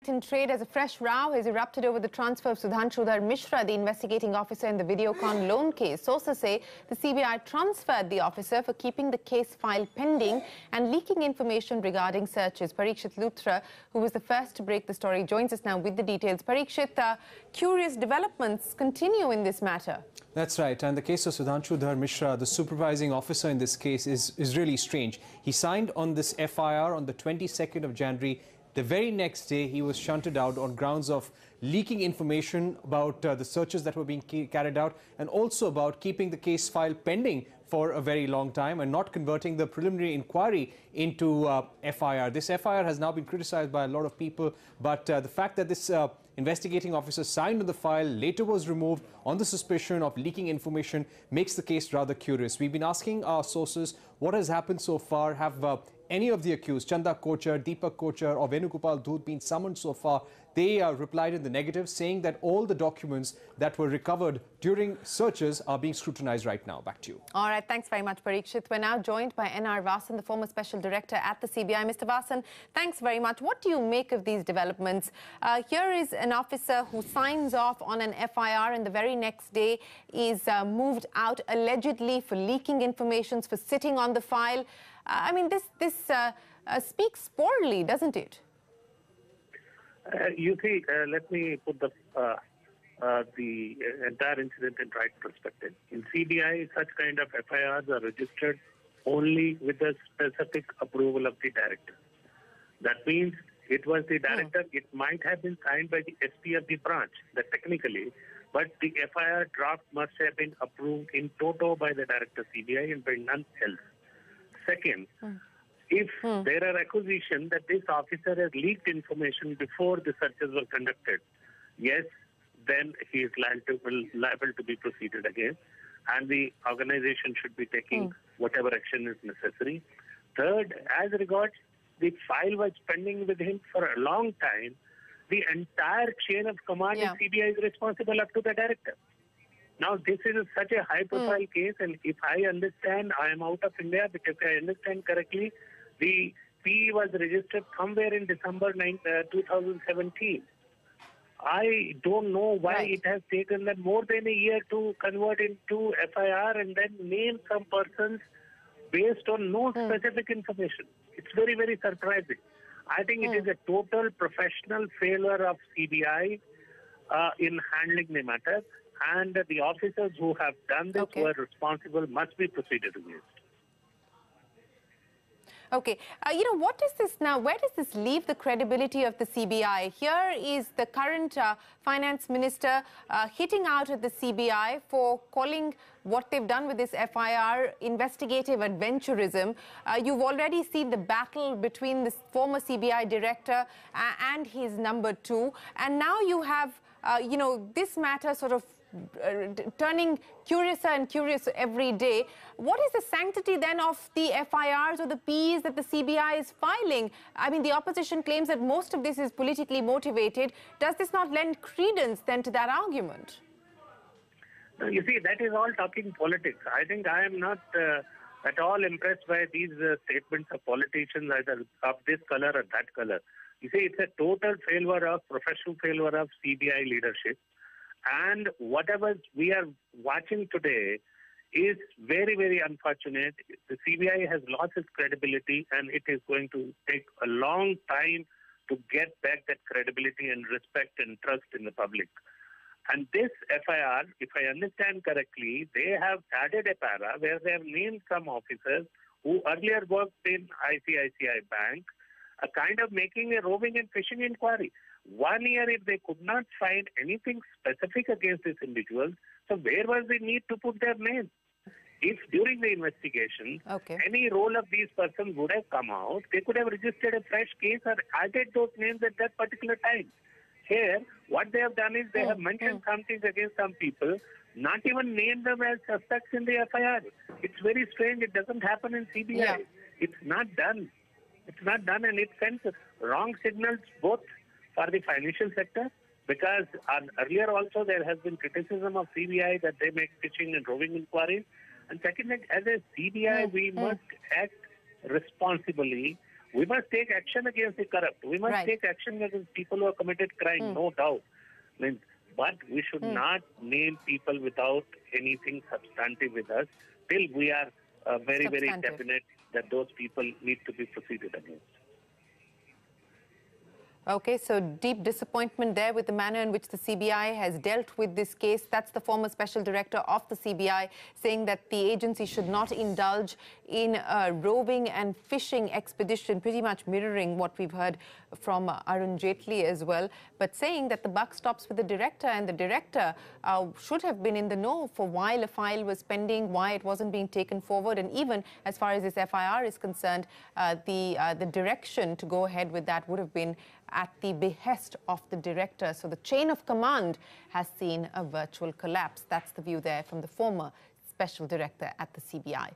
connect and trade as a fresh row has erupted over the transfer of Sudhanshu Dhar Mishra, the investigating officer in the Videocon loan case. Sources say the CBI transferred the officer for keeping the case file pending and leaking information regarding searches. Parikshit Luthra, who was the first to break the story, joins us now with the details. Parikshit, curious developments continue in this matter. That's right. And the case of Sudhanshu Dhar Mishra, the supervising officer in this case, is really strange. He signed on this FIR on the 22nd of January. The very next day, he was shunted out on grounds of leaking information about the searches that were being carried out and also about keeping the case file pending for a very long time and not converting the preliminary inquiry into FIR. This FIR has now been criticized by a lot of people, but the fact that this investigating officer signed on the file, later was removed on the suspicion of leaking information, makes the case rather curious. We've been asking our sources what has happened so far. Have any of the accused, Chanda Kochhar, Deepak Kochhar or Venugopal Dhoot, been summoned so far? They replied in the negative, saying that all the documents that were recovered during searches are being scrutinized right now. Back to you. All right, thanks very much, Parikshit. We're now joined by N.R. Vasan, the former Special Director at the CBI. Mr. Vasan, thanks very much. What do you make of these developments? Here is an officer who signs off on an FIR and the very next day is moved out, allegedly for leaking information, for sitting on the file. I mean, this speaks poorly, doesn't it? You see, let me put the entire incident in right perspective. In CBI, such kind of FIRs are registered only with the specific approval of the director. That means it was the director. It might have been signed by the SP of the branch, that technically, but the FIR draft must have been approved in toto by the director CBI and by none else. Second, if there are accusations that this officer has leaked information before the searches were conducted, yes, then he is liable to be proceeded against, and the organization should be taking whatever action is necessary. Third, as regards the file was pending with him for a long time, the entire chain of command in CBI is responsible up to the director. Now, this is such a high-profile case, and if I understand, I am out of India, but if I understand correctly, the PE was registered somewhere in December 2017. I don't know why it has taken them more than a year to convert into FIR and then name some persons based on no specific information. It's very, very surprising. I think it is a total professional failure of CBI in handling the matter, and the officers who have done this, who are responsible, must be proceeded against. Okay. You know, what is this now? Where does this leave the credibility of the CBI? Here is the current finance minister hitting out at the CBI for calling what they've done with this FIR investigative adventurism. You've already seen the battle between this former CBI director and his number two. And now you have, you know, this matter sort of turning curiouser and curious every day. What is the sanctity then of the FIRs or the Ps that the CBI is filing? I mean, the opposition claims that most of this is politically motivated. Does this not lend credence then to that argument? You see, that is all talking politics. I think I am not at all impressed by these statements of politicians, either of this color or that color. You see, it's a total failure of, professional failure of CBI leadership. And whatever we are watching today is very, very unfortunate. The CBI has lost its credibility, and it is going to take a long time to get back that credibility and respect and trust in the public. And this FIR, if I understand correctly, they have added a para where they have named some officers who earlier worked in ICICI Bank, a kind of making a roving and fishing inquiry. 1 year, if they could not find anything specific against these individuals, so where was the need to put their name? If during the investigation, any role of these persons would have come out, they could have registered a fresh case or added those names at that particular time. Here, what they have done is they have mentioned something against some people, not even named them as suspects in the FIR. It's very strange. It doesn't happen in CBI. It's not done. It's not done, and it sends wrong signals both for the financial sector, because earlier also there has been criticism of CBI that they make fishing and roving inquiries. And second, as a CBI, we must act responsibly. We must take action against the corrupt. We must Right. take action against people who have committed crime, no doubt. But we should not name people without anything substantive with us till we are very, very Substantive. definite that those people need to be proceeded against. Okay, so deep disappointment there with the manner in which the CBI has dealt with this case. That's the former special director of the CBI saying that the agency should not indulge in a roving and fishing expedition, pretty much mirroring what we've heard from Arun Jaitley as well, but saying that the buck stops with the director, and the director should have been in the know for while a file was pending, why it wasn't being taken forward, and even as far as this FIR is concerned, the direction to go ahead with that would have been at the behest of the director. So the chain of command has seen a virtual collapse. That's the view there from the former special director at the CBI.